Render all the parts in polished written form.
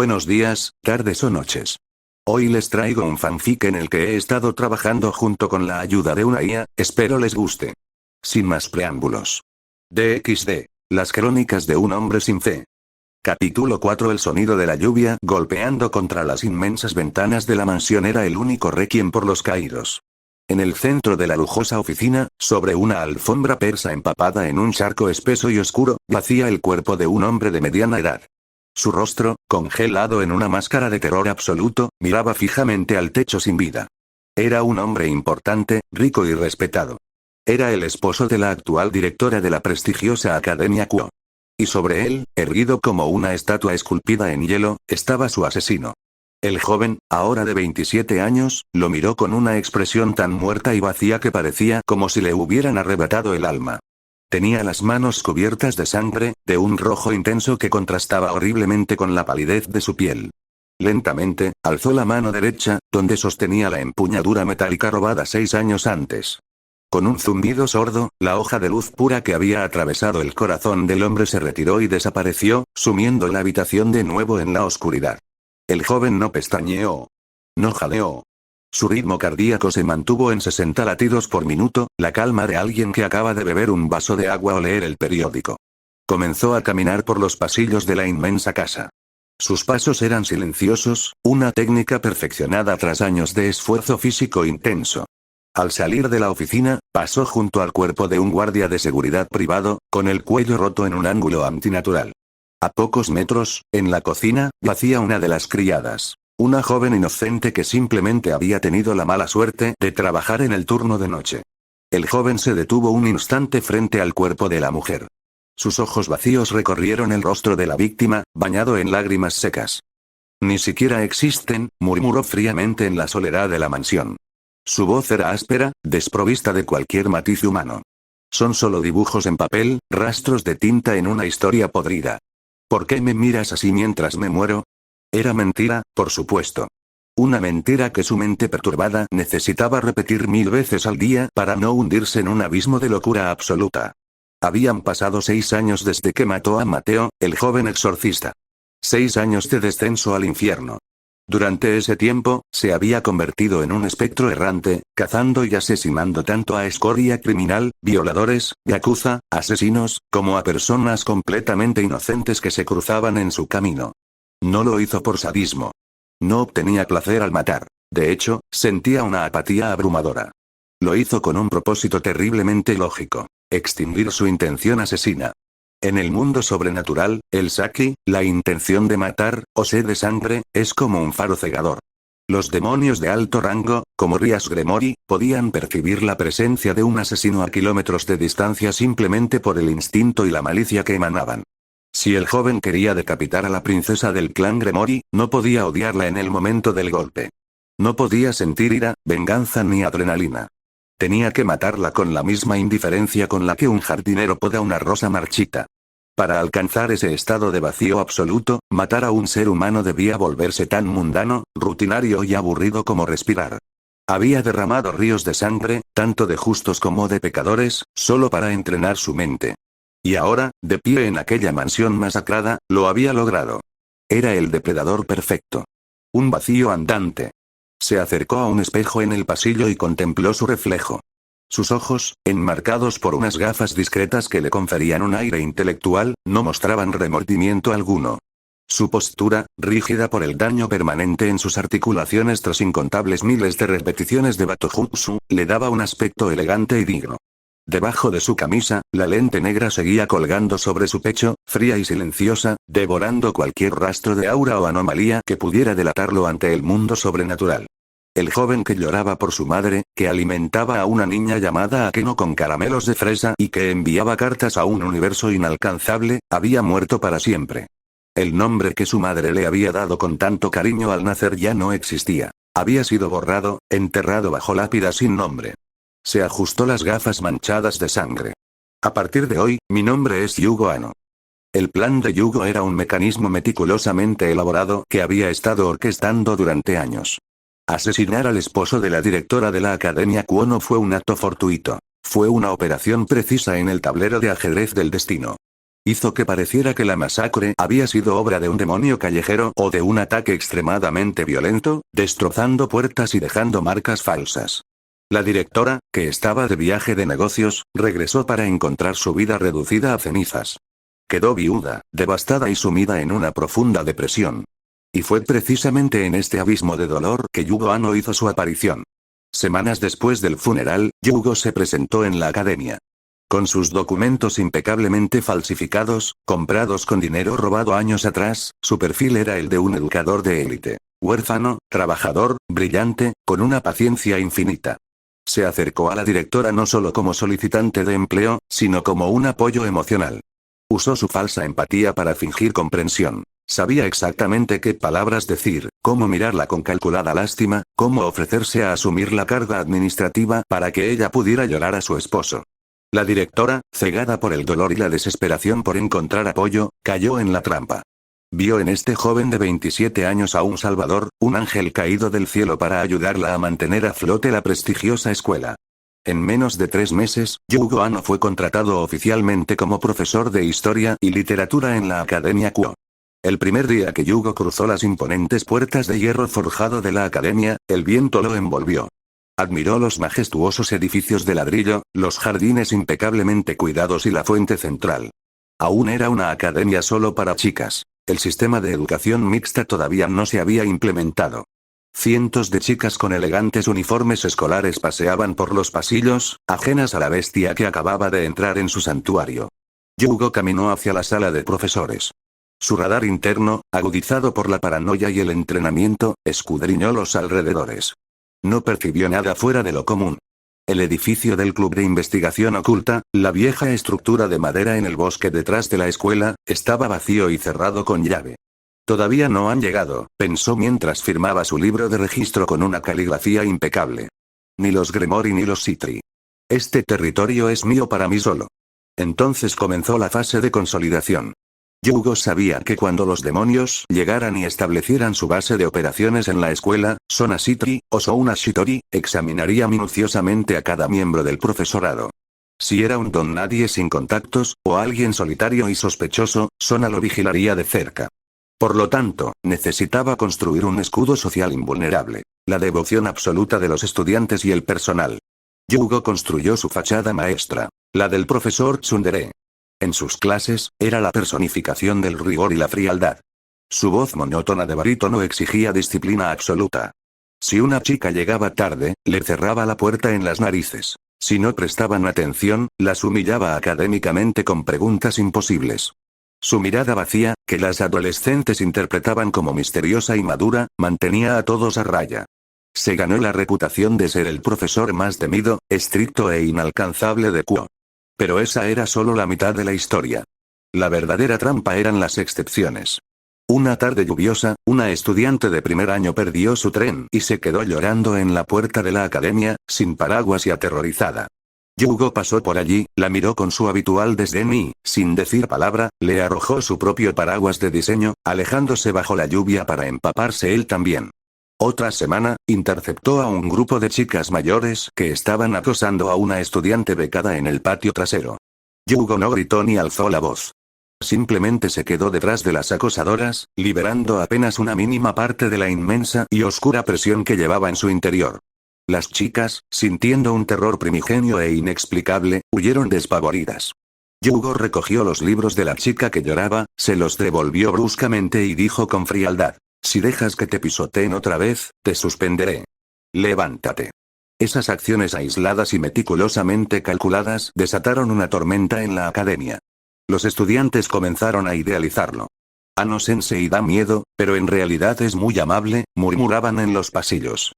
Buenos días, tardes o noches. Hoy les traigo un fanfic en el que he estado trabajando junto con la ayuda de una IA, espero les guste. Sin más preámbulos. DXD. Las crónicas de un hombre sin fe. Capítulo 4. El sonido de la lluvia golpeando contra las inmensas ventanas de la mansión era el único requiem por los caídos. En el centro de la lujosa oficina, sobre una alfombra persa empapada en un charco espeso y oscuro, yacía el cuerpo de un hombre de mediana edad. Su rostro, congelado en una máscara de terror absoluto, miraba fijamente al techo sin vida. Era un hombre importante, rico y respetado. Era el esposo de la actual directora de la prestigiosa Academia Kuo. Y sobre él, erguido como una estatua esculpida en hielo, estaba su asesino. El joven, ahora de 27 años, lo miró con una expresión tan muerta y vacía que parecía como si le hubieran arrebatado el alma. Tenía las manos cubiertas de sangre, de un rojo intenso que contrastaba horriblemente con la palidez de su piel. Lentamente, alzó la mano derecha, donde sostenía la empuñadura metálica robada 6 años antes. Con un zumbido sordo, la hoja de luz pura que había atravesado el corazón del hombre se retiró y desapareció, sumiendo la habitación de nuevo en la oscuridad. El joven no pestañeó. No jadeó. Su ritmo cardíaco se mantuvo en 60 latidos por minuto, la calma de alguien que acaba de beber un vaso de agua o leer el periódico. Comenzó a caminar por los pasillos de la inmensa casa. Sus pasos eran silenciosos, una técnica perfeccionada tras años de esfuerzo físico intenso. Al salir de la oficina, pasó junto al cuerpo de un guardia de seguridad privado, con el cuello roto en un ángulo antinatural. A pocos metros, en la cocina, yacía una de las criadas. Una joven inocente que simplemente había tenido la mala suerte de trabajar en el turno de noche. El joven se detuvo un instante frente al cuerpo de la mujer. Sus ojos vacíos recorrieron el rostro de la víctima, bañado en lágrimas secas. Ni siquiera existen, murmuró fríamente en la soledad de la mansión. Su voz era áspera, desprovista de cualquier matiz humano. Son solo dibujos en papel, rastros de tinta en una historia podrida. ¿Por qué me miras así mientras me muero? Era mentira, por supuesto. Una mentira que su mente perturbada necesitaba repetir 1000 veces al día para no hundirse en un abismo de locura absoluta. Habían pasado 6 años desde que mató a Mateo, el joven exorcista. 6 años de descenso al infierno. Durante ese tiempo, se había convertido en un espectro errante, cazando y asesinando tanto a escoria criminal, violadores, yakuza, asesinos, como a personas completamente inocentes que se cruzaban en su camino. No lo hizo por sadismo. No obtenía placer al matar. De hecho, sentía una apatía abrumadora. Lo hizo con un propósito terriblemente lógico: extinguir su intención asesina. En el mundo sobrenatural, el Saki, la intención de matar, o sed de sangre, es como un faro cegador. Los demonios de alto rango, como Rias Gremori, podían percibir la presencia de un asesino a kilómetros de distancia simplemente por el instinto y la malicia que emanaban. Si el joven quería decapitar a la princesa del clan Gremori, no podía odiarla en el momento del golpe. No podía sentir ira, venganza ni adrenalina. Tenía que matarla con la misma indiferencia con la que un jardinero poda una rosa marchita. Para alcanzar ese estado de vacío absoluto, matar a un ser humano debía volverse tan mundano, rutinario y aburrido como respirar. Había derramado ríos de sangre, tanto de justos como de pecadores, solo para entrenar su mente. Y ahora, de pie en aquella mansión masacrada, lo había logrado. Era el depredador perfecto. Un vacío andante. Se acercó a un espejo en el pasillo y contempló su reflejo. Sus ojos, enmarcados por unas gafas discretas que le conferían un aire intelectual, no mostraban remordimiento alguno. Su postura, rígida por el daño permanente en sus articulaciones tras incontables miles de repeticiones de Batojutsu, le daba un aspecto elegante y digno. Debajo de su camisa, la lente negra seguía colgando sobre su pecho, fría y silenciosa, devorando cualquier rastro de aura o anomalía que pudiera delatarlo ante el mundo sobrenatural. El joven que lloraba por su madre, que alimentaba a una niña llamada Akeno con caramelos de fresa y que enviaba cartas a un universo inalcanzable, había muerto para siempre. El nombre que su madre le había dado con tanto cariño al nacer ya no existía. Había sido borrado, enterrado bajo lápida sin nombre. Se ajustó las gafas manchadas de sangre. A partir de hoy, mi nombre es Yugo Anno. El plan de Yugo era un mecanismo meticulosamente elaborado que había estado orquestando durante años. Asesinar al esposo de la directora de la Academia Kuo no fue un acto fortuito. Fue una operación precisa en el tablero de ajedrez del destino. Hizo que pareciera que la masacre había sido obra de un demonio callejero o de un ataque extremadamente violento, destrozando puertas y dejando marcas falsas. La directora, que estaba de viaje de negocios, regresó para encontrar su vida reducida a cenizas. Quedó viuda, devastada y sumida en una profunda depresión. Y fue precisamente en este abismo de dolor que Yugo Anno hizo su aparición. Semanas después del funeral, Yugo se presentó en la academia. Con sus documentos impecablemente falsificados, comprados con dinero robado años atrás, su perfil era el de un educador de élite. Huérfano, trabajador, brillante, con una paciencia infinita. Se acercó a la directora no solo como solicitante de empleo, sino como un apoyo emocional. Usó su falsa empatía para fingir comprensión. Sabía exactamente qué palabras decir, cómo mirarla con calculada lástima, cómo ofrecerse a asumir la carga administrativa para que ella pudiera llorar a su esposo. La directora, cegada por el dolor y la desesperación por encontrar apoyo, cayó en la trampa. Vio en este joven de 27 años a un salvador, un ángel caído del cielo para ayudarla a mantener a flote la prestigiosa escuela. En menos de 3 meses, Yugo Anno fue contratado oficialmente como profesor de historia y literatura en la Academia Kuo. El primer día que Yugo cruzó las imponentes puertas de hierro forjado de la academia, el viento lo envolvió. Admiró los majestuosos edificios de ladrillo, los jardines impecablemente cuidados y la fuente central. Aún era una academia solo para chicas. El sistema de educación mixta todavía no se había implementado. Cientos de chicas con elegantes uniformes escolares paseaban por los pasillos, ajenas a la bestia que acababa de entrar en su santuario. Yugo caminó hacia la sala de profesores. Su radar interno, agudizado por la paranoia y el entrenamiento, escudriñó los alrededores. No percibió nada fuera de lo común. El edificio del Club de Investigación Oculta, la vieja estructura de madera en el bosque detrás de la escuela, estaba vacío y cerrado con llave. Todavía no han llegado, pensó mientras firmaba su libro de registro con una caligrafía impecable. Ni los Gremori ni los Citri. Este territorio es mío para mí solo. Entonces comenzó la fase de consolidación. Yugo sabía que cuando los demonios llegaran y establecieran su base de operaciones en la escuela, Sona Citri, o Souna Shitori, examinaría minuciosamente a cada miembro del profesorado. Si era un don nadie sin contactos, o alguien solitario y sospechoso, Sona lo vigilaría de cerca. Por lo tanto, necesitaba construir un escudo social invulnerable. La devoción absoluta de los estudiantes y el personal. Yugo construyó su fachada maestra. La del profesor Tsundere. En sus clases, era la personificación del rigor y la frialdad. Su voz monótona de barítono exigía disciplina absoluta. Si una chica llegaba tarde, le cerraba la puerta en las narices. Si no prestaban atención, las humillaba académicamente con preguntas imposibles. Su mirada vacía, que las adolescentes interpretaban como misteriosa y madura, mantenía a todos a raya. Se ganó la reputación de ser el profesor más temido, estricto e inalcanzable de Kuo. Pero esa era solo la mitad de la historia. La verdadera trampa eran las excepciones. Una tarde lluviosa, una estudiante de primer año perdió su tren y se quedó llorando en la puerta de la academia, sin paraguas y aterrorizada. Yugo pasó por allí, la miró con su habitual desdén y, sin decir palabra, le arrojó su propio paraguas de diseño, alejándose bajo la lluvia para empaparse él también. Otra semana, interceptó a un grupo de chicas mayores que estaban acosando a una estudiante becada en el patio trasero. Yugo no gritó ni alzó la voz. Simplemente se quedó detrás de las acosadoras, liberando apenas una mínima parte de la inmensa y oscura presión que llevaba en su interior. Las chicas, sintiendo un terror primigenio e inexplicable, huyeron despavoridas. Yugo recogió los libros de la chica que lloraba, se los devolvió bruscamente y dijo con frialdad. Si dejas que te pisoteen otra vez, te suspenderé. Levántate. Esas acciones aisladas y meticulosamente calculadas desataron una tormenta en la academia. Los estudiantes comenzaron a idealizarlo. Ano-sensei da miedo, pero en realidad es muy amable, murmuraban en los pasillos.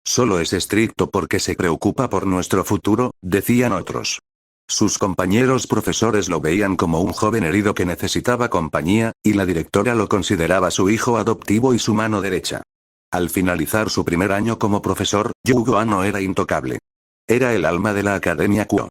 Solo es estricto porque se preocupa por nuestro futuro, decían otros. Sus compañeros profesores lo veían como un joven herido que necesitaba compañía, y la directora lo consideraba su hijo adoptivo y su mano derecha. Al finalizar su primer año como profesor, Yugo Anno era intocable. Era el alma de la Academia Kuo.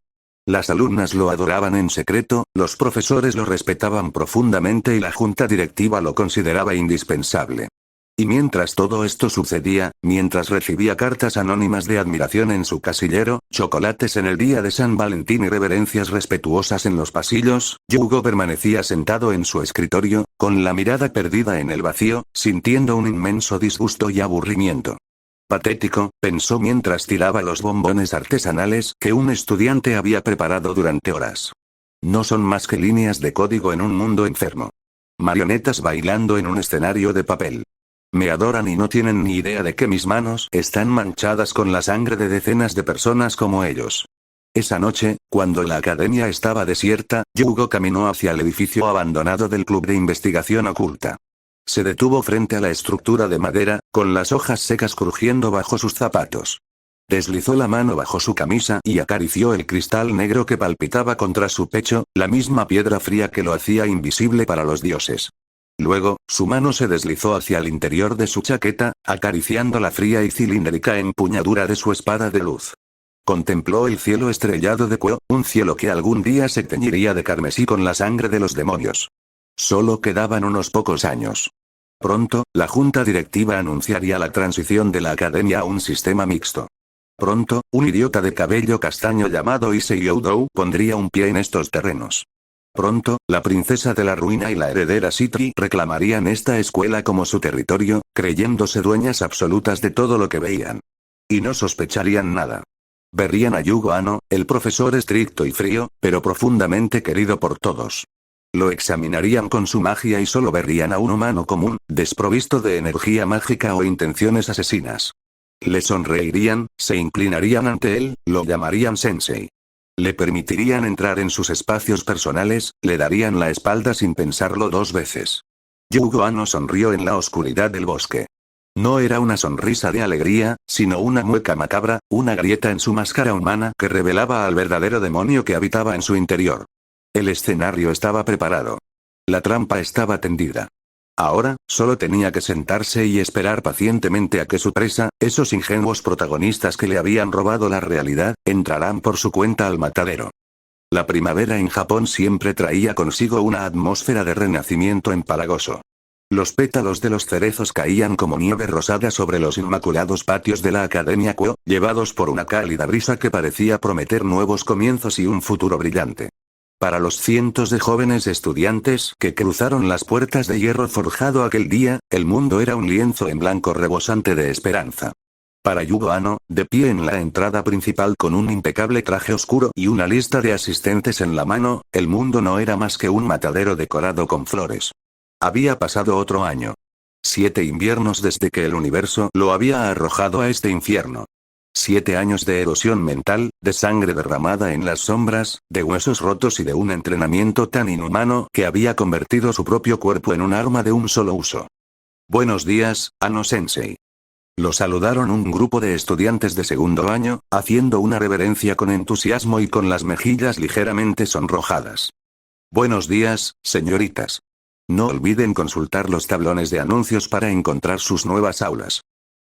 Las alumnas lo adoraban en secreto, los profesores lo respetaban profundamente y la junta directiva lo consideraba indispensable. Y mientras todo esto sucedía, mientras recibía cartas anónimas de admiración en su casillero, chocolates en el día de San Valentín y reverencias respetuosas en los pasillos, Yugo permanecía sentado en su escritorio, con la mirada perdida en el vacío, sintiendo un inmenso disgusto y aburrimiento. Patético, pensó mientras tiraba los bombones artesanales que un estudiante había preparado durante horas. No son más que líneas de código en un mundo enfermo. Marionetas bailando en un escenario de papel. Me adoran y no tienen ni idea de que mis manos están manchadas con la sangre de decenas de personas como ellos. Esa noche, cuando la academia estaba desierta, Yugo caminó hacia el edificio abandonado del club de investigación oculta. Se detuvo frente a la estructura de madera, con las hojas secas crujiendo bajo sus zapatos. Deslizó la mano bajo su camisa y acarició el cristal negro que palpitaba contra su pecho, la misma piedra fría que lo hacía invisible para los dioses. Luego, su mano se deslizó hacia el interior de su chaqueta, acariciando la fría y cilíndrica empuñadura de su espada de luz. Contempló el cielo estrellado de Kuo, un cielo que algún día se teñiría de carmesí con la sangre de los demonios. Solo quedaban unos pocos años. Pronto, la junta directiva anunciaría la transición de la academia a un sistema mixto. Pronto, un idiota de cabello castaño llamado Issei Oudou pondría un pie en estos terrenos. Pronto, la princesa de la ruina y la heredera Sitri reclamarían esta escuela como su territorio, creyéndose dueñas absolutas de todo lo que veían. Y no sospecharían nada. Verían a Yugo Anno, el profesor estricto y frío, pero profundamente querido por todos. Lo examinarían con su magia y solo verían a un humano común, desprovisto de energía mágica o intenciones asesinas. Le sonreirían, se inclinarían ante él, lo llamarían sensei. Le permitirían entrar en sus espacios personales, le darían la espalda sin pensarlo dos veces. Yugo Anno sonrió en la oscuridad del bosque. No era una sonrisa de alegría, sino una mueca macabra, una grieta en su máscara humana que revelaba al verdadero demonio que habitaba en su interior. El escenario estaba preparado. La trampa estaba tendida. Ahora, solo tenía que sentarse y esperar pacientemente a que su presa, esos ingenuos protagonistas que le habían robado la realidad, entrarán por su cuenta al matadero. La primavera en Japón siempre traía consigo una atmósfera de renacimiento empalagoso. Los pétalos de los cerezos caían como nieve rosada sobre los inmaculados patios de la Academia Kuo, llevados por una cálida brisa que parecía prometer nuevos comienzos y un futuro brillante. Para los cientos de jóvenes estudiantes que cruzaron las puertas de hierro forjado aquel día, el mundo era un lienzo en blanco rebosante de esperanza. Para Yugo Anno, de pie en la entrada principal con un impecable traje oscuro y una lista de asistentes en la mano, el mundo no era más que un matadero decorado con flores. Había pasado otro año. 7 inviernos desde que el universo lo había arrojado a este infierno. 7 años de erosión mental, de sangre derramada en las sombras, de huesos rotos y de un entrenamiento tan inhumano que había convertido su propio cuerpo en un arma de un solo uso. Buenos días, Anno Sensei. Lo saludaron un grupo de estudiantes de segundo año, haciendo una reverencia con entusiasmo y con las mejillas ligeramente sonrojadas. Buenos días, señoritas. No olviden consultar los tablones de anuncios para encontrar sus nuevas aulas.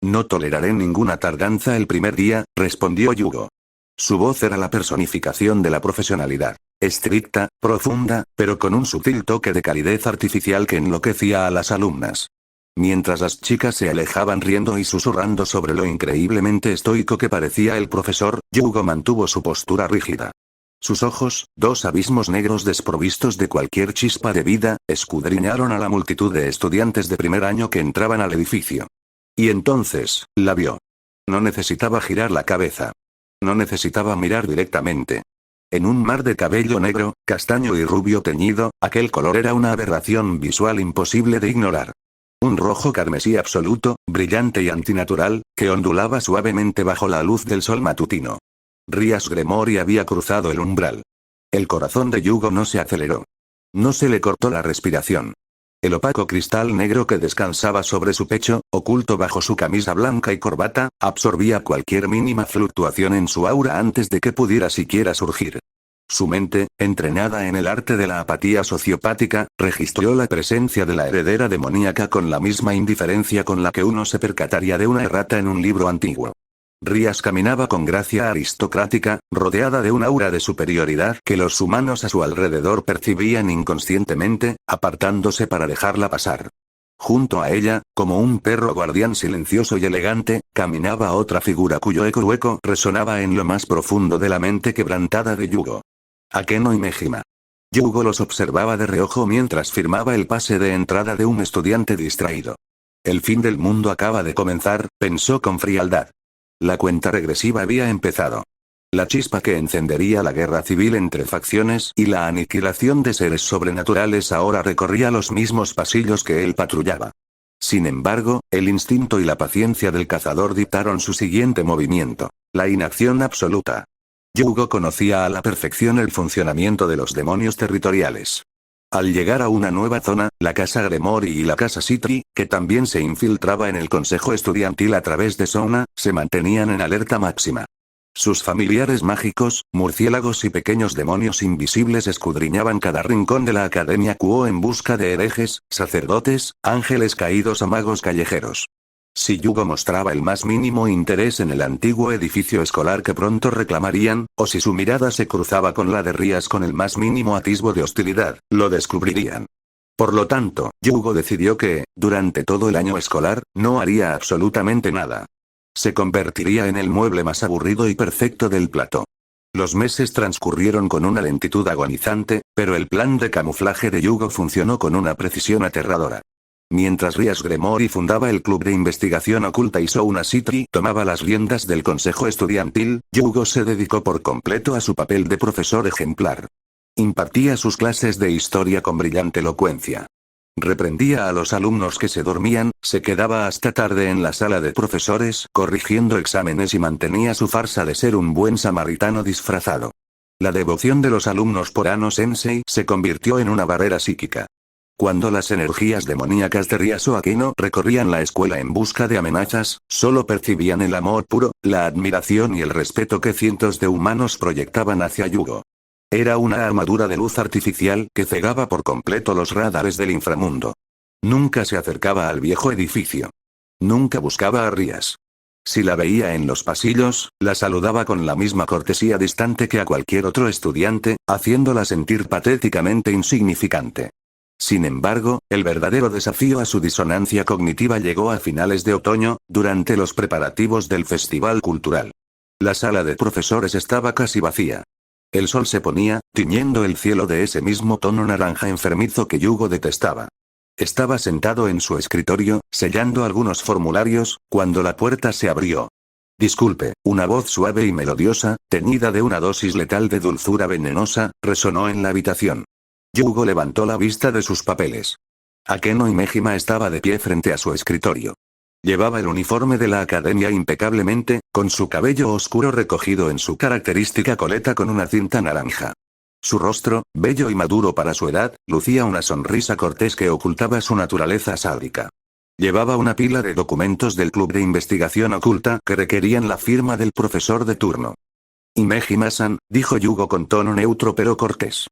No toleraré ninguna tardanza el primer día, respondió Yugo. Su voz era la personificación de la profesionalidad. Estricta, profunda, pero con un sutil toque de calidez artificial que enloquecía a las alumnas. Mientras las chicas se alejaban riendo y susurrando sobre lo increíblemente estoico que parecía el profesor, Yugo mantuvo su postura rígida. Sus ojos, 2 abismos negros desprovistos de cualquier chispa de vida, escudriñaron a la multitud de estudiantes de primer año que entraban al edificio. Y entonces, la vio. No necesitaba girar la cabeza. No necesitaba mirar directamente. En un mar de cabello negro, castaño y rubio teñido, aquel color era una aberración visual imposible de ignorar. Un rojo carmesí absoluto, brillante y antinatural, que ondulaba suavemente bajo la luz del sol matutino. Rías Gremory había cruzado el umbral. El corazón de Yugo no se aceleró. No se le cortó la respiración. El opaco cristal negro que descansaba sobre su pecho, oculto bajo su camisa blanca y corbata, absorbía cualquier mínima fluctuación en su aura antes de que pudiera siquiera surgir. Su mente, entrenada en el arte de la apatía sociopática, registró la presencia de la heredera demoníaca con la misma indiferencia con la que uno se percataría de una errata en un libro antiguo. Rías caminaba con gracia aristocrática, rodeada de un aura de superioridad que los humanos a su alrededor percibían inconscientemente, apartándose para dejarla pasar. Junto a ella, como un perro guardián silencioso y elegante, caminaba otra figura cuyo eco resonaba en lo más profundo de la mente quebrantada de Yugo. Akeno y Mejima. Yugo los observaba de reojo mientras firmaba el pase de entrada de un estudiante distraído. El fin del mundo acaba de comenzar, pensó con frialdad. La cuenta regresiva había empezado. La chispa que encendería la guerra civil entre facciones y la aniquilación de seres sobrenaturales ahora recorría los mismos pasillos que él patrullaba. Sin embargo, el instinto y la paciencia del cazador dictaron su siguiente movimiento: la inacción absoluta. Yugo conocía a la perfección el funcionamiento de los demonios territoriales. Al llegar a una nueva zona, la casa Gremory y la casa Citri, que también se infiltraba en el consejo estudiantil a través de Sona, se mantenían en alerta máxima. Sus familiares mágicos, murciélagos y pequeños demonios invisibles escudriñaban cada rincón de la Academia Kuo en busca de herejes, sacerdotes, ángeles caídos o magos callejeros. Si Yugo mostraba el más mínimo interés en el antiguo edificio escolar que pronto reclamarían, o si su mirada se cruzaba con la de Rías con el más mínimo atisbo de hostilidad, lo descubrirían. Por lo tanto, Yugo decidió que, durante todo el año escolar, no haría absolutamente nada. Se convertiría en el mueble más aburrido y perfecto del plató. Los meses transcurrieron con una lentitud agonizante, pero el plan de camuflaje de Yugo funcionó con una precisión aterradora. Mientras Rías Gremory fundaba el club de investigación oculta y Souna Citri tomaba las riendas del consejo estudiantil, Yugo se dedicó por completo a su papel de profesor ejemplar. Impartía sus clases de historia con brillante elocuencia. Reprendía a los alumnos que se dormían, se quedaba hasta tarde en la sala de profesores corrigiendo exámenes y mantenía su farsa de ser un buen samaritano disfrazado. La devoción de los alumnos por Ano Sensei se convirtió en una barrera psíquica. Cuando las energías demoníacas de Ryaso Akeno recorrían la escuela en busca de amenazas, solo percibían el amor puro, la admiración y el respeto que cientos de humanos proyectaban hacia Yugo. Era una armadura de luz artificial que cegaba por completo los radares del inframundo. Nunca se acercaba al viejo edificio. Nunca buscaba a Rías. Si la veía en los pasillos, la saludaba con la misma cortesía distante que a cualquier otro estudiante, haciéndola sentir patéticamente insignificante. Sin embargo, el verdadero desafío a su disonancia cognitiva llegó a finales de otoño, durante los preparativos del festival cultural. La sala de profesores estaba casi vacía. El sol se ponía, tiñendo el cielo de ese mismo tono naranja enfermizo que Yugo detestaba. Estaba sentado en su escritorio, sellando algunos formularios, cuando la puerta se abrió. Disculpe, una voz suave y melodiosa, teñida de una dosis letal de dulzura venenosa, resonó en la habitación. Yugo levantó la vista de sus papeles. Akeno y Mejima estaba de pie frente a su escritorio. Llevaba el uniforme de la academia impecablemente, con su cabello oscuro recogido en su característica coleta con una cinta naranja. Su rostro, bello y maduro para su edad, lucía una sonrisa cortés que ocultaba su naturaleza sádica. Llevaba una pila de documentos del club de investigación oculta que requerían la firma del profesor de turno. Mejima-san, dijo Yugo con tono neutro pero cortés.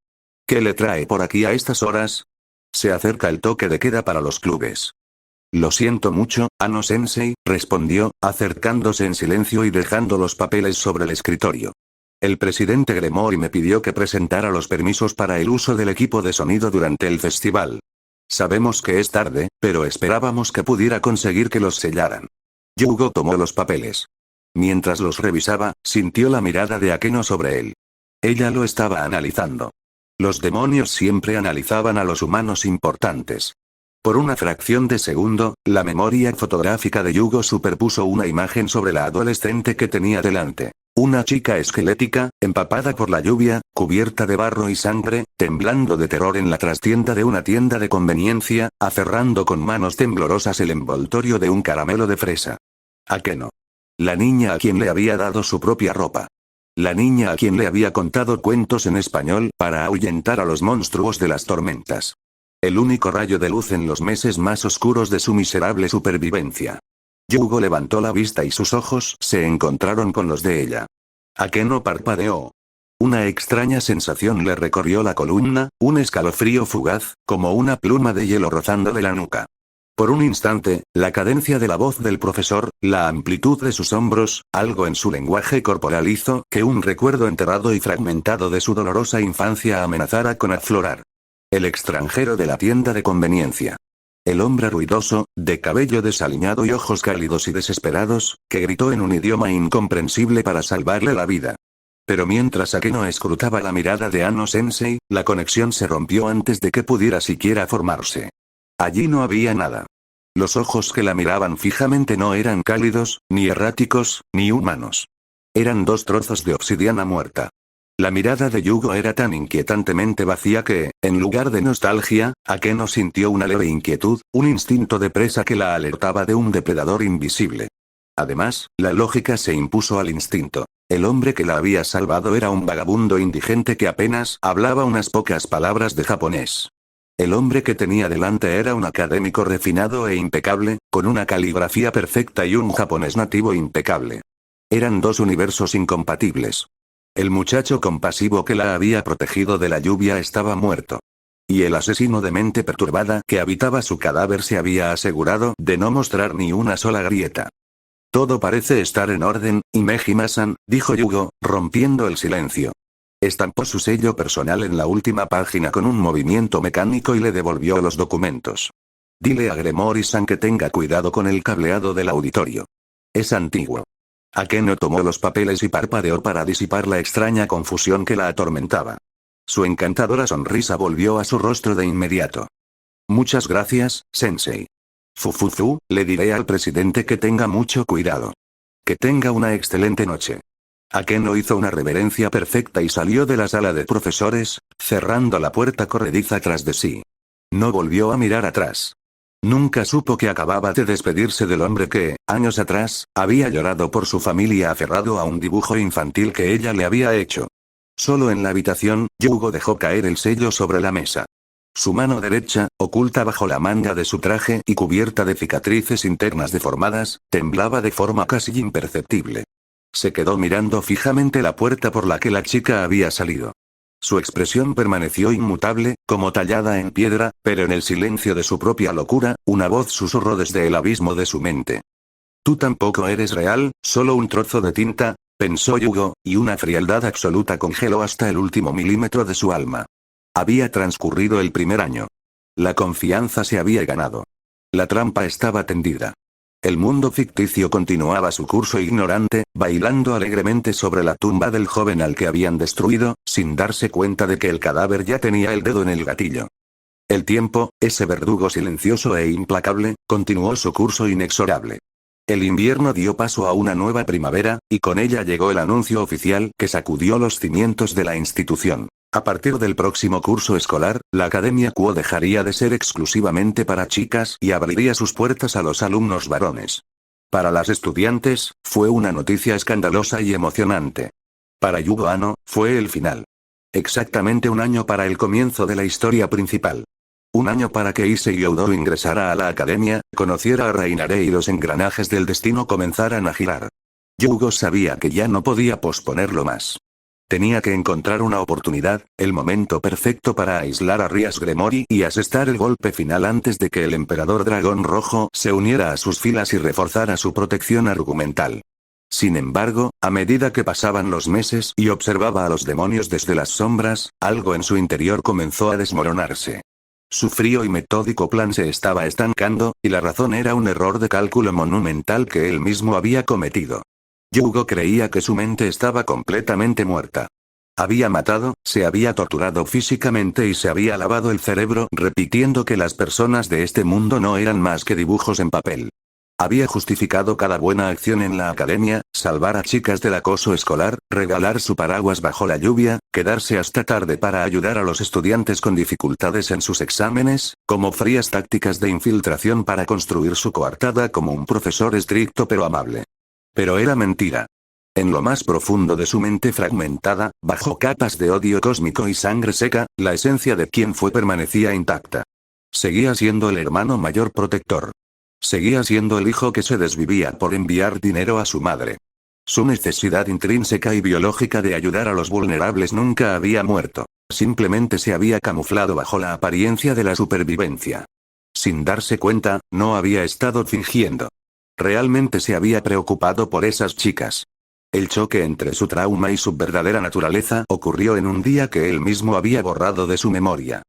¿Qué le trae por aquí a estas horas? Se acerca el toque de queda para los clubes. Lo siento mucho, Ano Sensei, respondió, acercándose en silencio y dejando los papeles sobre el escritorio. El presidente Gremory me pidió que presentara los permisos para el uso del equipo de sonido durante el festival. Sabemos que es tarde, pero esperábamos que pudiera conseguir que los sellaran. Yugo tomó los papeles. Mientras los revisaba, sintió la mirada de Akeno sobre él. Ella lo estaba analizando. Los demonios siempre analizaban a los humanos importantes. Por una fracción de segundo, la memoria fotográfica de Yugo superpuso una imagen sobre la adolescente que tenía delante. Una chica esquelética, empapada por la lluvia, cubierta de barro y sangre, temblando de terror en la trastienda de una tienda de conveniencia, aferrando con manos temblorosas el envoltorio de un caramelo de fresa. Akeno. La niña a quien le había dado su propia ropa. La niña a quien le había contado cuentos en español para ahuyentar a los monstruos de las tormentas. El único rayo de luz en los meses más oscuros de su miserable supervivencia. Yugo levantó la vista y sus ojos se encontraron con los de ella. Akeno parpadeó. Una extraña sensación le recorrió la columna, un escalofrío fugaz, como una pluma de hielo rozándole la nuca. Por un instante, la cadencia de la voz del profesor, la amplitud de sus hombros, algo en su lenguaje corporal hizo que un recuerdo enterrado y fragmentado de su dolorosa infancia amenazara con aflorar. El extranjero de la tienda de conveniencia. El hombre ruidoso, de cabello desaliñado y ojos cálidos y desesperados, que gritó en un idioma incomprensible para salvarle la vida. Pero mientras Akeno escrutaba la mirada de Ano Sensei, la conexión se rompió antes de que pudiera siquiera formarse. Allí no había nada. Los ojos que la miraban fijamente no eran cálidos, ni erráticos, ni humanos. Eran dos trozos de obsidiana muerta. La mirada de Yugo era tan inquietantemente vacía que, en lugar de nostalgia, Akeno sintió una leve inquietud, un instinto de presa que la alertaba de un depredador invisible. Además, la lógica se impuso al instinto. El hombre que la había salvado era un vagabundo indigente que apenas hablaba unas pocas palabras de japonés. El hombre que tenía delante era un académico refinado e impecable, con una caligrafía perfecta y un japonés nativo impecable. Eran dos universos incompatibles. El muchacho compasivo que la había protegido de la lluvia estaba muerto. Y el asesino de mente perturbada que habitaba su cadáver se había asegurado de no mostrar ni una sola grieta. Todo parece estar en orden, Imejima-san, dijo Yugo, rompiendo el silencio. Estampó su sello personal en la última página con un movimiento mecánico y le devolvió los documentos. Dile a Gremory-san que tenga cuidado con el cableado del auditorio. Es antiguo. Akeno tomó los papeles y parpadeó para disipar la extraña confusión que la atormentaba. Su encantadora sonrisa volvió a su rostro de inmediato. Muchas gracias, Sensei. Fufufu, le diré al presidente que tenga mucho cuidado. Que tenga una excelente noche. Akeno hizo una reverencia perfecta y salió de la sala de profesores, cerrando la puerta corrediza tras de sí. No volvió a mirar atrás. Nunca supo que acababa de despedirse del hombre que, años atrás, había llorado por su familia aferrado a un dibujo infantil que ella le había hecho. Solo en la habitación, Yugo dejó caer el sello sobre la mesa. Su mano derecha, oculta bajo la manga de su traje y cubierta de cicatrices internas deformadas, temblaba de forma casi imperceptible. Se quedó mirando fijamente la puerta por la que la chica había salido. Su expresión permaneció inmutable, como tallada en piedra, pero en el silencio de su propia locura, una voz susurró desde el abismo de su mente. Tú tampoco eres real, solo un trozo de tinta, pensó Yugo, y una frialdad absoluta congeló hasta el último milímetro de su alma. Había transcurrido el primer año. La confianza se había ganado. La trampa estaba tendida. El mundo ficticio continuaba su curso ignorante, bailando alegremente sobre la tumba del joven al que habían destruido, sin darse cuenta de que el cadáver ya tenía el dedo en el gatillo. El tiempo, ese verdugo silencioso e implacable, continuó su curso inexorable. El invierno dio paso a una nueva primavera, y con ella llegó el anuncio oficial que sacudió los cimientos de la institución. A partir del próximo curso escolar, la Academia Kuo dejaría de ser exclusivamente para chicas y abriría sus puertas a los alumnos varones. Para las estudiantes, fue una noticia escandalosa y emocionante. Para Yugo Ano, fue el final. Exactamente un año para el comienzo de la historia principal. Un año para que Issei Youdou ingresara a la academia, conociera a Reinare y los engranajes del destino comenzaran a girar. Yugo sabía que ya no podía posponerlo más. Tenía que encontrar una oportunidad, el momento perfecto para aislar a Rias Gremory y asestar el golpe final antes de que el emperador Dragón Rojo se uniera a sus filas y reforzara su protección argumental. Sin embargo, a medida que pasaban los meses y observaba a los demonios desde las sombras, algo en su interior comenzó a desmoronarse. Su frío y metódico plan se estaba estancando, y la razón era un error de cálculo monumental que él mismo había cometido. Yugo creía que su mente estaba completamente muerta. Había matado, se había torturado físicamente y se había lavado el cerebro repitiendo que las personas de este mundo no eran más que dibujos en papel. Había justificado cada buena acción en la academia, salvar a chicas del acoso escolar, regalar su paraguas bajo la lluvia, quedarse hasta tarde para ayudar a los estudiantes con dificultades en sus exámenes, como frías tácticas de infiltración para construir su coartada como un profesor estricto pero amable. Pero era mentira. En lo más profundo de su mente fragmentada, bajo capas de odio cósmico y sangre seca, la esencia de quien fue permanecía intacta. Seguía siendo el hermano mayor protector. Seguía siendo el hijo que se desvivía por enviar dinero a su madre. Su necesidad intrínseca y biológica de ayudar a los vulnerables nunca había muerto. Simplemente se había camuflado bajo la apariencia de la supervivencia. Sin darse cuenta, no había estado fingiendo. Realmente se había preocupado por esas chicas. El choque entre su trauma y su verdadera naturaleza ocurrió en un día que él mismo había borrado de su memoria.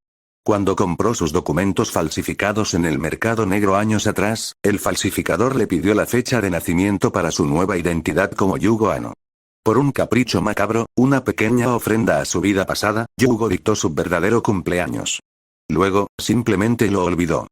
Cuando compró sus documentos falsificados en el mercado negro años atrás, el falsificador le pidió la fecha de nacimiento para su nueva identidad como Yugo Anno. Por un capricho macabro, una pequeña ofrenda a su vida pasada, Yugo dictó su verdadero cumpleaños. Luego, simplemente lo olvidó.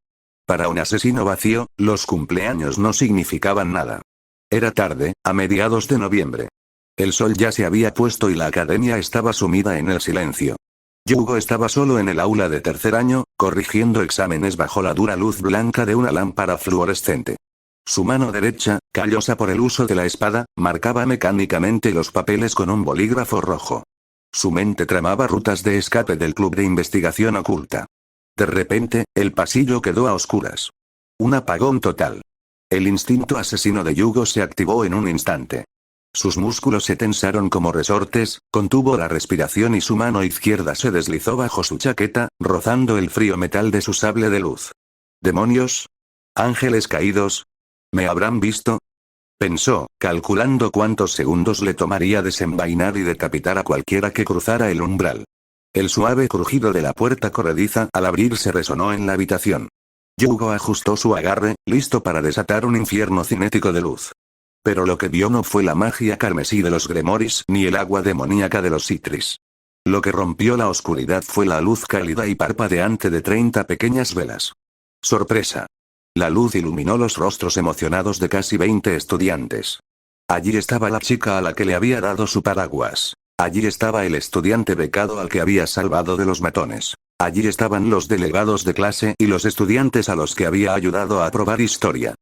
Para un asesino vacío, los cumpleaños no significaban nada. Era tarde, a mediados de noviembre. El sol ya se había puesto y la academia estaba sumida en el silencio. Yugo estaba solo en el aula de tercer año, corrigiendo exámenes bajo la dura luz blanca de una lámpara fluorescente. Su mano derecha, callosa por el uso de la espada, marcaba mecánicamente los papeles con un bolígrafo rojo. Su mente tramaba rutas de escape del club de investigación oculta. De repente, el pasillo quedó a oscuras. Un apagón total. El instinto asesino de Yugo se activó en un instante. Sus músculos se tensaron como resortes, contuvo la respiración y su mano izquierda se deslizó bajo su chaqueta, rozando el frío metal de su sable de luz. ¿Demonios? ¿Ángeles caídos? ¿Me habrán visto? Pensó, calculando cuántos segundos le tomaría desenvainar y decapitar a cualquiera que cruzara el umbral. El suave crujido de la puerta corrediza al abrirse resonó en la habitación. Yugo ajustó su agarre, listo para desatar un infierno cinético de luz. Pero lo que vio no fue la magia carmesí de los Gremoris ni el agua demoníaca de los Citris. Lo que rompió la oscuridad fue la luz cálida y parpadeante de 30 pequeñas velas. ¡Sorpresa! La luz iluminó los rostros emocionados de casi 20 estudiantes. Allí estaba la chica a la que le había dado su paraguas. Allí estaba el estudiante becado al que había salvado de los matones. Allí estaban los delegados de clase y los estudiantes a los que había ayudado a aprobar historia.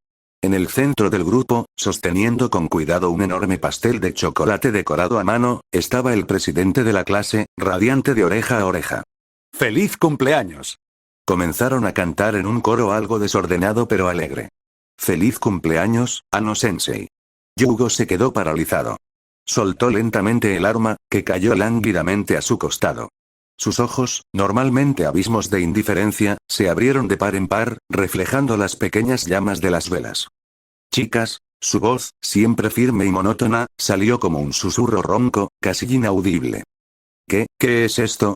En el centro del grupo, sosteniendo con cuidado un enorme pastel de chocolate decorado a mano, estaba el presidente de la clase, radiante de oreja a oreja. ¡Feliz cumpleaños! Comenzaron a cantar en un coro algo desordenado pero alegre. ¡Feliz cumpleaños, Anno Sensei! Yugo se quedó paralizado. Soltó lentamente el arma, que cayó lánguidamente a su costado. Sus ojos, normalmente abismos de indiferencia, se abrieron de par en par, reflejando las pequeñas llamas de las velas. Chicas, su voz, siempre firme y monótona, salió como un susurro ronco, casi inaudible. ¿Qué es esto?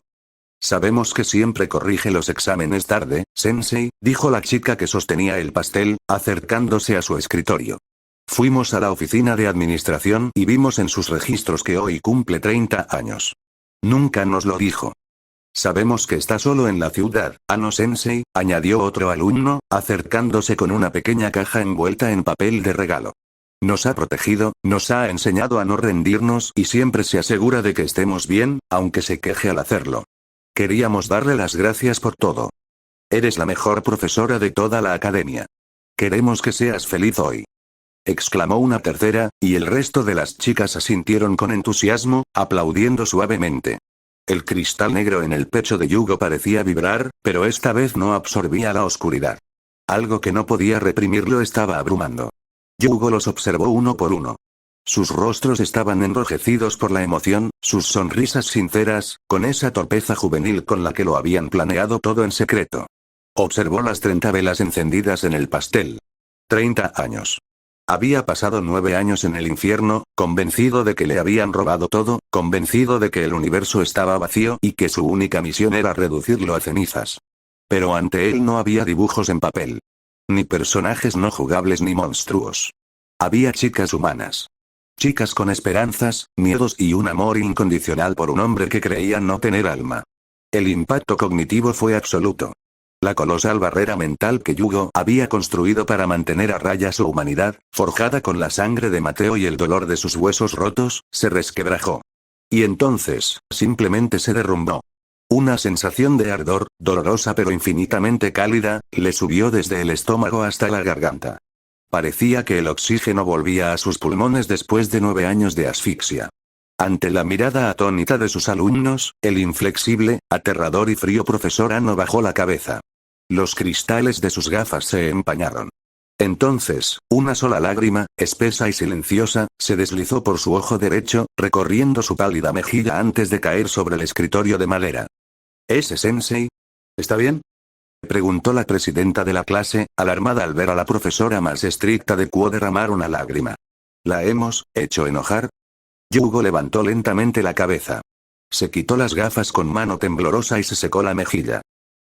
Sabemos que siempre corrige los exámenes tarde, Sensei, dijo la chica que sostenía el pastel, acercándose a su escritorio. Fuimos a la oficina de administración y vimos en sus registros que hoy cumple 30 años. Nunca nos lo dijo. Sabemos que está solo en la ciudad, Anno Sensei, añadió otro alumno, acercándose con una pequeña caja envuelta en papel de regalo. Nos ha protegido, nos ha enseñado a no rendirnos y siempre se asegura de que estemos bien, aunque se queje al hacerlo. Queríamos darle las gracias por todo. Eres la mejor profesora de toda la academia. Queremos que seas feliz hoy. Exclamó una tercera, y el resto de las chicas asintieron con entusiasmo, aplaudiendo suavemente. El cristal negro en el pecho de Yugo parecía vibrar, pero esta vez no absorbía la oscuridad. Algo que no podía reprimir lo estaba abrumando. Yugo los observó uno por uno. Sus rostros estaban enrojecidos por la emoción, sus sonrisas sinceras, con esa torpeza juvenil con la que lo habían planeado todo en secreto. Observó las 30 velas encendidas en el pastel. 30 años. Había pasado 9 años en el infierno, convencido de que le habían robado todo, convencido de que el universo estaba vacío y que su única misión era reducirlo a cenizas. Pero ante él no había dibujos en papel. Ni personajes no jugables ni monstruos. Había chicas humanas. Chicas con esperanzas, miedos y un amor incondicional por un hombre que creía no tener alma. El impacto cognitivo fue absoluto. La colosal barrera mental que Yugo había construido para mantener a raya su humanidad, forjada con la sangre de Mateo y el dolor de sus huesos rotos, se resquebrajó. Y entonces, simplemente se derrumbó. Una sensación de ardor, dolorosa pero infinitamente cálida, le subió desde el estómago hasta la garganta. Parecía que el oxígeno volvía a sus pulmones después de 9 años de asfixia. Ante la mirada atónita de sus alumnos, el inflexible, aterrador y frío profesor Anno bajó la cabeza. Los cristales de sus gafas se empañaron. Entonces, una sola lágrima, espesa y silenciosa, se deslizó por su ojo derecho, recorriendo su pálida mejilla antes de caer sobre el escritorio de madera. ¿Ese sensei? ¿Está bien?, preguntó la presidenta de la clase, alarmada al ver a la profesora más estricta de Kuo derramar una lágrima. ¿La hemos hecho enojar? Yugo levantó lentamente la cabeza. Se quitó las gafas con mano temblorosa y se secó la mejilla.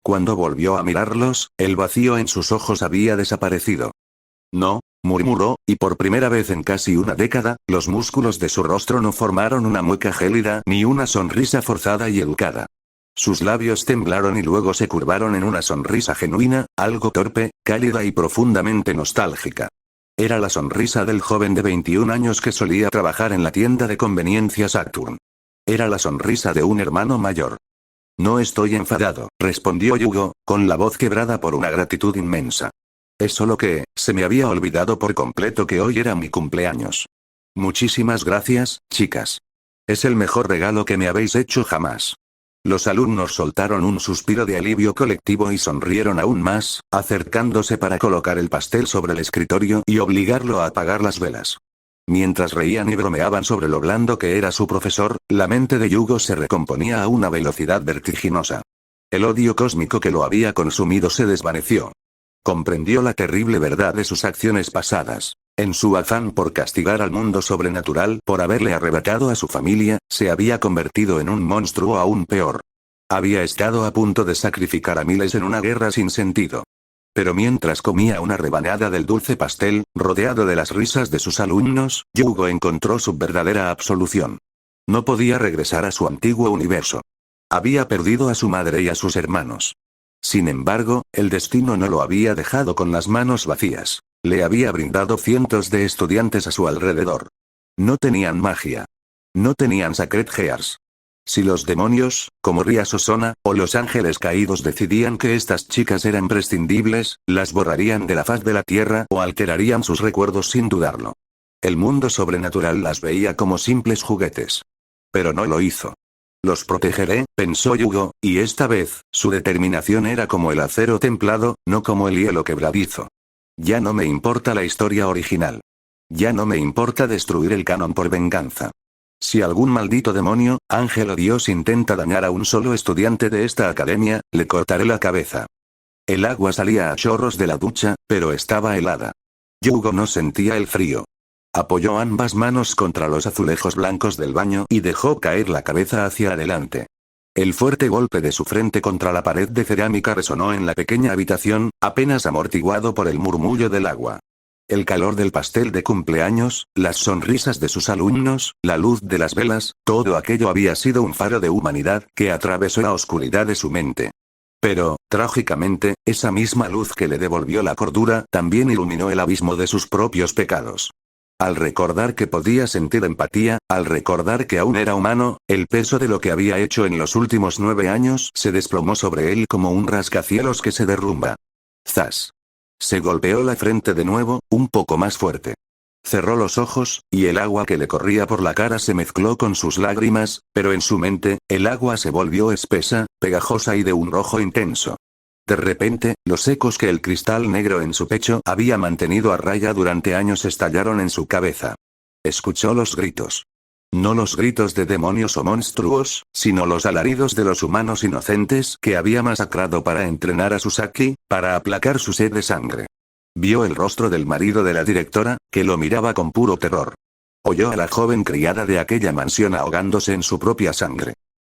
Cuando volvió a mirarlos, el vacío en sus ojos había desaparecido. No, murmuró, y por primera vez en casi una década, los músculos de su rostro no formaron una mueca gélida ni una sonrisa forzada y educada. Sus labios temblaron y luego se curvaron en una sonrisa genuina, algo torpe, cálida y profundamente nostálgica. Era la sonrisa del joven de 21 años que solía trabajar en la tienda de conveniencia Saturn. Era la sonrisa de un hermano mayor. No estoy enfadado, respondió Yugo, con la voz quebrada por una gratitud inmensa. Es solo que, se me había olvidado por completo que hoy era mi cumpleaños. Muchísimas gracias, chicas. Es el mejor regalo que me habéis hecho jamás. Los alumnos soltaron un suspiro de alivio colectivo y sonrieron aún más, acercándose para colocar el pastel sobre el escritorio y obligarlo a apagar las velas. Mientras reían y bromeaban sobre lo blando que era su profesor, la mente de Yugo se recomponía a una velocidad vertiginosa. El odio cósmico que lo había consumido se desvaneció. Comprendió la terrible verdad de sus acciones pasadas. En su afán por castigar al mundo sobrenatural por haberle arrebatado a su familia, se había convertido en un monstruo aún peor. Había estado a punto de sacrificar a miles en una guerra sin sentido. Pero mientras comía una rebanada del dulce pastel, rodeado de las risas de sus alumnos, Yugo encontró su verdadera absolución. No podía regresar a su antiguo universo. Había perdido a su madre y a sus hermanos. Sin embargo, el destino no lo había dejado con las manos vacías. Le había brindado cientos de estudiantes a su alrededor. No tenían magia. No tenían Sacred Gears. Si los demonios, como Ria Sosona, o los ángeles caídos decidían que estas chicas eran prescindibles, las borrarían de la faz de la tierra o alterarían sus recuerdos sin dudarlo. El mundo sobrenatural las veía como simples juguetes. Pero no lo hizo. Los protegeré, pensó Yugo, y esta vez, su determinación era como el acero templado, no como el hielo quebradizo. Ya no me importa la historia original. Ya no me importa destruir el canon por venganza. Si algún maldito demonio, ángel o dios intenta dañar a un solo estudiante de esta academia, le cortaré la cabeza. El agua salía a chorros de la ducha, pero estaba helada. Yugo no sentía el frío. Apoyó ambas manos contra los azulejos blancos del baño y dejó caer la cabeza hacia adelante. El fuerte golpe de su frente contra la pared de cerámica resonó en la pequeña habitación, apenas amortiguado por el murmullo del agua. El calor del pastel de cumpleaños, las sonrisas de sus alumnos, la luz de las velas, todo aquello había sido un faro de humanidad que atravesó la oscuridad de su mente. Pero, trágicamente, esa misma luz que le devolvió la cordura también iluminó el abismo de sus propios pecados. Al recordar que podía sentir empatía, al recordar que aún era humano, el peso de lo que había hecho en los últimos 9 años se desplomó sobre él como un rascacielos que se derrumba. ¡Zas! Se golpeó la frente de nuevo, un poco más fuerte. Cerró los ojos, y el agua que le corría por la cara se mezcló con sus lágrimas, pero en su mente, el agua se volvió espesa, pegajosa y de un rojo intenso. De repente, los ecos que el cristal negro en su pecho había mantenido a raya durante años estallaron en su cabeza. Escuchó los gritos. No los gritos de demonios o monstruos, sino los alaridos de los humanos inocentes que había masacrado para entrenar a Susaki, para aplacar su sed de sangre. Vio el rostro del marido de la directora, que lo miraba con puro terror. Oyó a la joven criada de aquella mansión ahogándose en su propia sangre.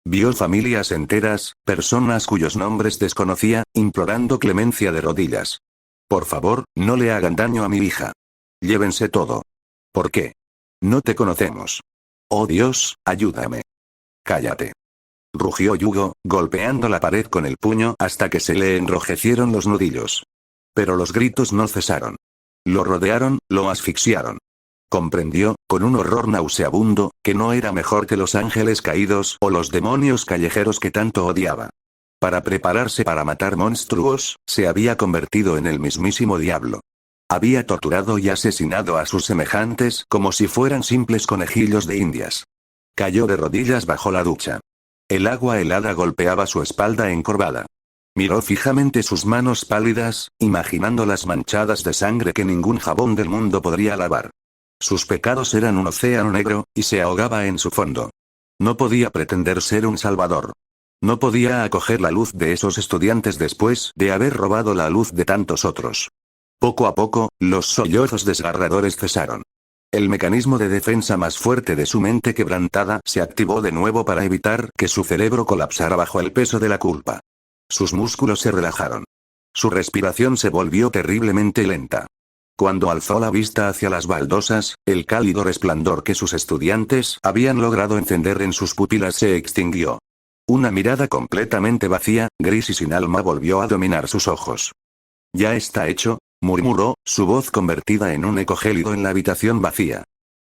Vio familias enteras, personas cuyos nombres desconocía, implorando clemencia de rodillas. Por favor, no le hagan daño a mi hija. Llévense todo. ¿Por qué? No te conocemos. Oh Dios, ayúdame. Cállate. Rugió Yugo, golpeando la pared con el puño hasta que se le enrojecieron los nudillos. Pero los gritos no cesaron. Lo rodearon, lo asfixiaron. Comprendió, con un horror nauseabundo, que no era mejor que los ángeles caídos o los demonios callejeros que tanto odiaba. Para prepararse para matar monstruos, se había convertido en el mismísimo diablo. Había torturado y asesinado a sus semejantes como si fueran simples conejillos de indias. Cayó de rodillas bajo la ducha. El agua helada golpeaba su espalda encorvada. Miró fijamente sus manos pálidas, imaginándolas manchadas de sangre que ningún jabón del mundo podría lavar. Sus pecados eran un océano negro, y se ahogaba en su fondo. No podía pretender ser un salvador. No podía acoger la luz de esos estudiantes después de haber robado la luz de tantos otros. Poco a poco, los sollozos desgarradores cesaron. El mecanismo de defensa más fuerte de su mente quebrantada se activó de nuevo para evitar que su cerebro colapsara bajo el peso de la culpa. Sus músculos se relajaron. Su respiración se volvió terriblemente lenta. Cuando alzó la vista hacia las baldosas, el cálido resplandor que sus estudiantes habían logrado encender en sus pupilas se extinguió. Una mirada completamente vacía, gris y sin alma volvió a dominar sus ojos. «Ya está hecho», murmuró, su voz convertida en un eco gélido en la habitación vacía.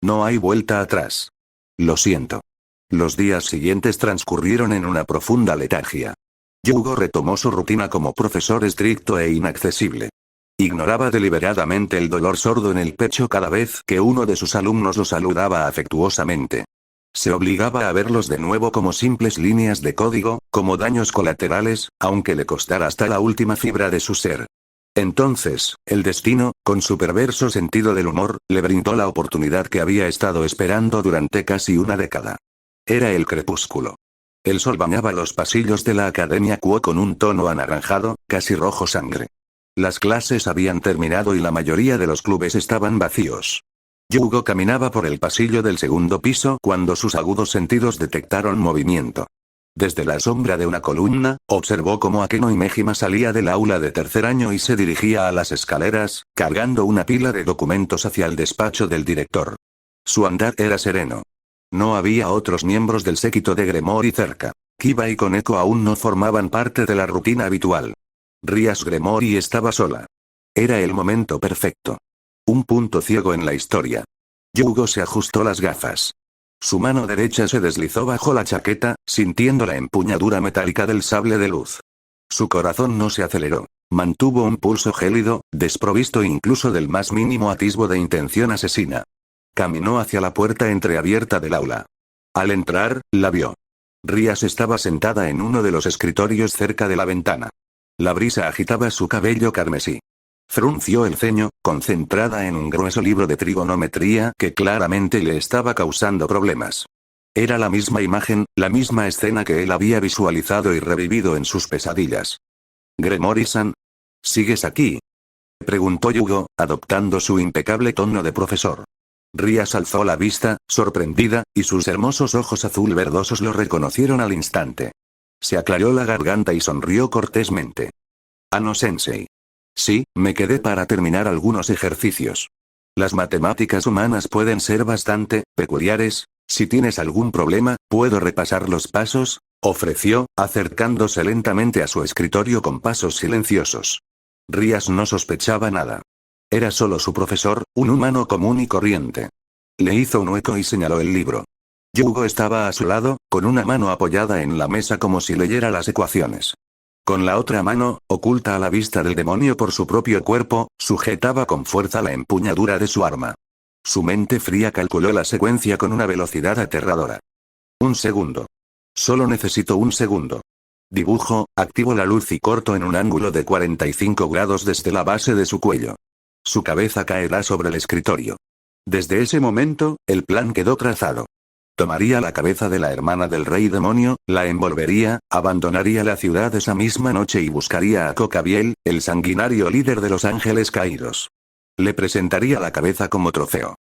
«No hay vuelta atrás. Lo siento». Los días siguientes transcurrieron en una profunda letargia. Yugo retomó su rutina como profesor estricto e inaccesible. Ignoraba deliberadamente el dolor sordo en el pecho cada vez que uno de sus alumnos lo saludaba afectuosamente. Se obligaba a verlos de nuevo como simples líneas de código, como daños colaterales, aunque le costara hasta la última fibra de su ser. Entonces, el destino, con su perverso sentido del humor, le brindó la oportunidad que había estado esperando durante casi una década. Era el crepúsculo. El sol bañaba los pasillos de la Academia Kuo con un tono anaranjado, casi rojo sangre. Las clases habían terminado y la mayoría de los clubes estaban vacíos. Yugo caminaba por el pasillo del segundo piso cuando sus agudos sentidos detectaron movimiento. Desde la sombra de una columna, observó cómo Akeno Imejima salía del aula de tercer año y se dirigía a las escaleras, cargando una pila de documentos hacia el despacho del director. Su andar era sereno. No había otros miembros del séquito de Gremory cerca. Kiba y Koneko aún no formaban parte de la rutina habitual. Rias Gremory estaba sola. Era el momento perfecto. Un punto ciego en la historia. Yugo se ajustó las gafas. Su mano derecha se deslizó bajo la chaqueta, sintiendo la empuñadura metálica del sable de luz. Su corazón no se aceleró. Mantuvo un pulso gélido, desprovisto incluso del más mínimo atisbo de intención asesina. Caminó hacia la puerta entreabierta del aula. Al entrar, la vio. Rias estaba sentada en uno de los escritorios cerca de la ventana. La brisa agitaba su cabello carmesí. Frunció el ceño, concentrada en un grueso libro de trigonometría que claramente le estaba causando problemas. Era la misma imagen, la misma escena que él había visualizado y revivido en sus pesadillas. «Gremory-san, ¿sigues aquí?», preguntó Yugo, adoptando su impecable tono de profesor. Rias alzó la vista, sorprendida, y sus hermosos ojos azul verdosos lo reconocieron al instante. Se aclaró la garganta y sonrió cortésmente. «Ano-sensei. Sí, me quedé para terminar algunos ejercicios. Las matemáticas humanas pueden ser bastante peculiares. Si tienes algún problema, puedo repasar los pasos», ofreció, acercándose lentamente a su escritorio con pasos silenciosos. Rias no sospechaba nada. Era solo su profesor, un humano común y corriente. Le hizo un hueco y señaló el libro. Yugo estaba a su lado, con una mano apoyada en la mesa como si leyera las ecuaciones. Con la otra mano, oculta a la vista del demonio por su propio cuerpo, sujetaba con fuerza la empuñadura de su arma. Su mente fría calculó la secuencia con una velocidad aterradora. Un segundo. Solo necesito un segundo. Dibujo, activo la luz y corto en un ángulo de 45 grados desde la base de su cuello. Su cabeza caerá sobre el escritorio. Desde ese momento, el plan quedó trazado. Tomaría la cabeza de la hermana del rey demonio, la envolvería, abandonaría la ciudad esa misma noche y buscaría a Cocabiel, el sanguinario líder de los ángeles caídos. Le presentaría la cabeza como trofeo.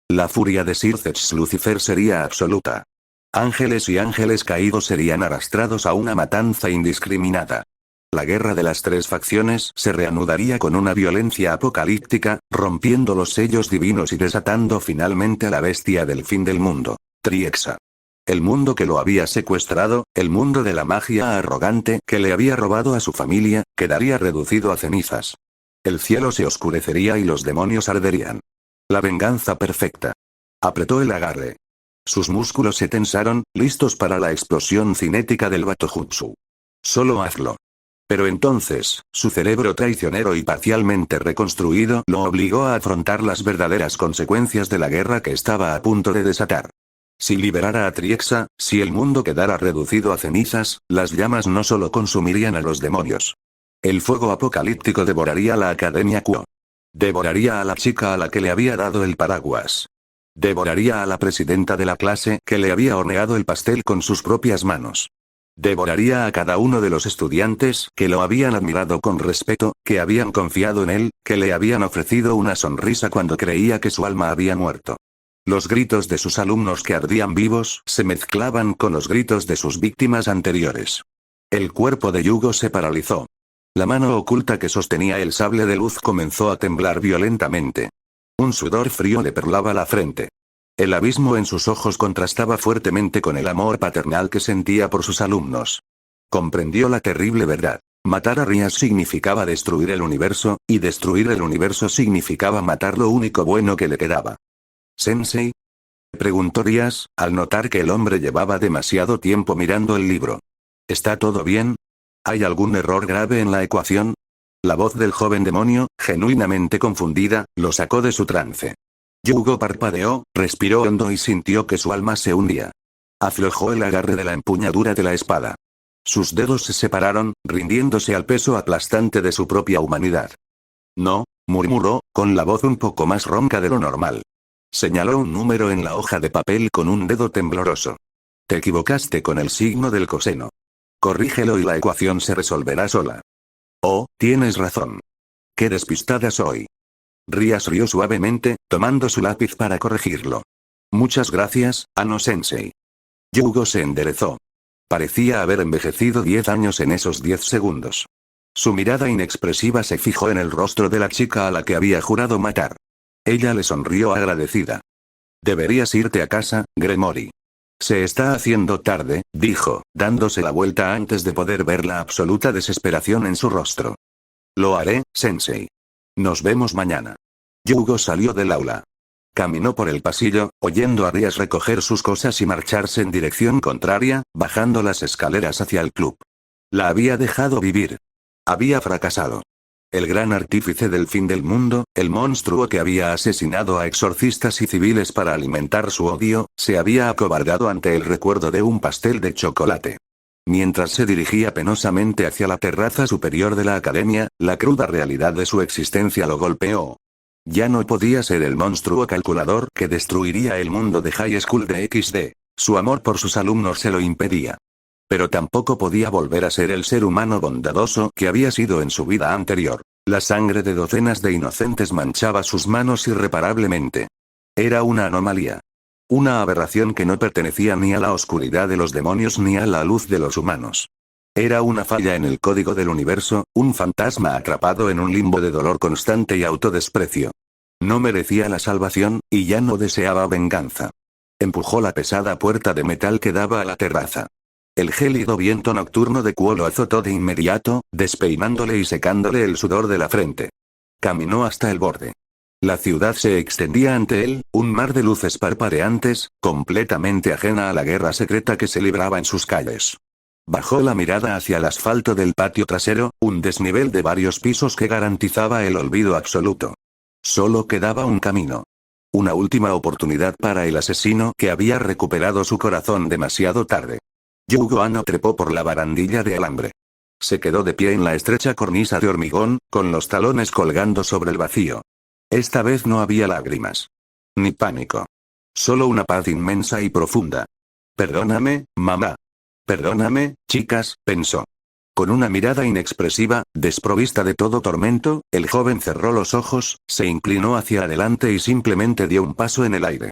La furia de Sircex Lucifer sería absoluta. Ángeles y ángeles caídos serían arrastrados a una matanza indiscriminada. La guerra de las tres facciones se reanudaría con una violencia apocalíptica, rompiendo los sellos divinos y desatando finalmente a la bestia del fin del mundo, Triexa. El mundo que lo había secuestrado, el mundo de la magia arrogante que le había robado a su familia, quedaría reducido a cenizas. El cielo se oscurecería y los demonios arderían. La venganza perfecta. Apretó el agarre. Sus músculos se tensaron, listos para la explosión cinética del Batojutsu. Solo hazlo. Pero entonces, su cerebro traicionero y parcialmente reconstruido lo obligó a afrontar las verdaderas consecuencias de la guerra que estaba a punto de desatar. Si liberara a Triexa, si el mundo quedara reducido a cenizas, las llamas no solo consumirían a los demonios. El fuego apocalíptico devoraría la Academia Kuo. Devoraría a la chica a la que le había dado el paraguas. Devoraría a la presidenta de la clase que le había horneado el pastel con sus propias manos. Devoraría a cada uno de los estudiantes que lo habían admirado con respeto, que habían confiado en él, que le habían ofrecido una sonrisa cuando creía que su alma había muerto. Los gritos de sus alumnos que ardían vivos se mezclaban con los gritos de sus víctimas anteriores. El cuerpo de Yugo se paralizó. La mano oculta que sostenía el sable de luz comenzó a temblar violentamente. Un sudor frío le perlaba la frente. El abismo en sus ojos contrastaba fuertemente con el amor paternal que sentía por sus alumnos. Comprendió la terrible verdad. Matar a Rias significaba destruir el universo, y destruir el universo significaba matar lo único bueno que le quedaba. ¿Sensei?, preguntó Rias, al notar que el hombre llevaba demasiado tiempo mirando el libro. ¿Está todo bien? ¿Hay algún error grave en la ecuación? La voz del joven demonio, genuinamente confundida, lo sacó de su trance. Yugo parpadeó, respiró hondo y sintió que su alma se hundía. Aflojó el agarre de la empuñadura de la espada. Sus dedos se separaron, rindiéndose al peso aplastante de su propia humanidad. No, murmuró, con la voz un poco más ronca de lo normal. Señaló un número en la hoja de papel con un dedo tembloroso. Te equivocaste con el signo del coseno. Corrígelo y la ecuación se resolverá sola. Oh, tienes razón. Qué despistada soy. Rias rió suavemente, tomando su lápiz para corregirlo. Muchas gracias, Ano-sensei. Yugo se enderezó. Parecía haber envejecido 10 años en esos 10 segundos. Su mirada inexpresiva se fijó en el rostro de la chica a la que había jurado matar. Ella le sonrió agradecida. Deberías irte a casa, Gremory. Se está haciendo tarde, dijo, dándose la vuelta antes de poder ver la absoluta desesperación en su rostro. Lo haré, sensei. Nos vemos mañana. Yugo salió del aula. Caminó por el pasillo, oyendo a Rias recoger sus cosas y marcharse en dirección contraria, bajando las escaleras hacia el club. La había dejado vivir. Había fracasado. El gran artífice del fin del mundo, el monstruo que había asesinado a exorcistas y civiles para alimentar su odio, se había acobardado ante el recuerdo de un pastel de chocolate. Mientras se dirigía penosamente hacia la terraza superior de la academia, la cruda realidad de su existencia lo golpeó. Ya no podía ser el monstruo calculador que destruiría el mundo de High School de XD. Su amor por sus alumnos se lo impedía. Pero tampoco podía volver a ser el ser humano bondadoso que había sido en su vida anterior. La sangre de docenas de inocentes manchaba sus manos irreparablemente. Era una anomalía. Una aberración que no pertenecía ni a la oscuridad de los demonios ni a la luz de los humanos. Era una falla en el código del universo, un fantasma atrapado en un limbo de dolor constante y autodesprecio. No merecía la salvación, y ya no deseaba venganza. Empujó la pesada puerta de metal que daba a la terraza. El gélido viento nocturno de Kuo lo azotó de inmediato, despeinándole y secándole el sudor de la frente. Caminó hasta el borde. La ciudad se extendía ante él, un mar de luces parpadeantes, completamente ajena a la guerra secreta que se libraba en sus calles. Bajó la mirada hacia el asfalto del patio trasero, un desnivel de varios pisos que garantizaba el olvido absoluto. Solo quedaba un camino. Una última oportunidad para el asesino que había recuperado su corazón demasiado tarde. Yugo Ano trepó por la barandilla de alambre. Se quedó de pie en la estrecha cornisa de hormigón, con los talones colgando sobre el vacío. Esta vez no había lágrimas. Ni pánico. Solo una paz inmensa y profunda. Perdóname, mamá. Perdóname, chicas, pensó. Con una mirada inexpresiva, desprovista de todo tormento, el joven cerró los ojos, se inclinó hacia adelante y simplemente dio un paso en el aire.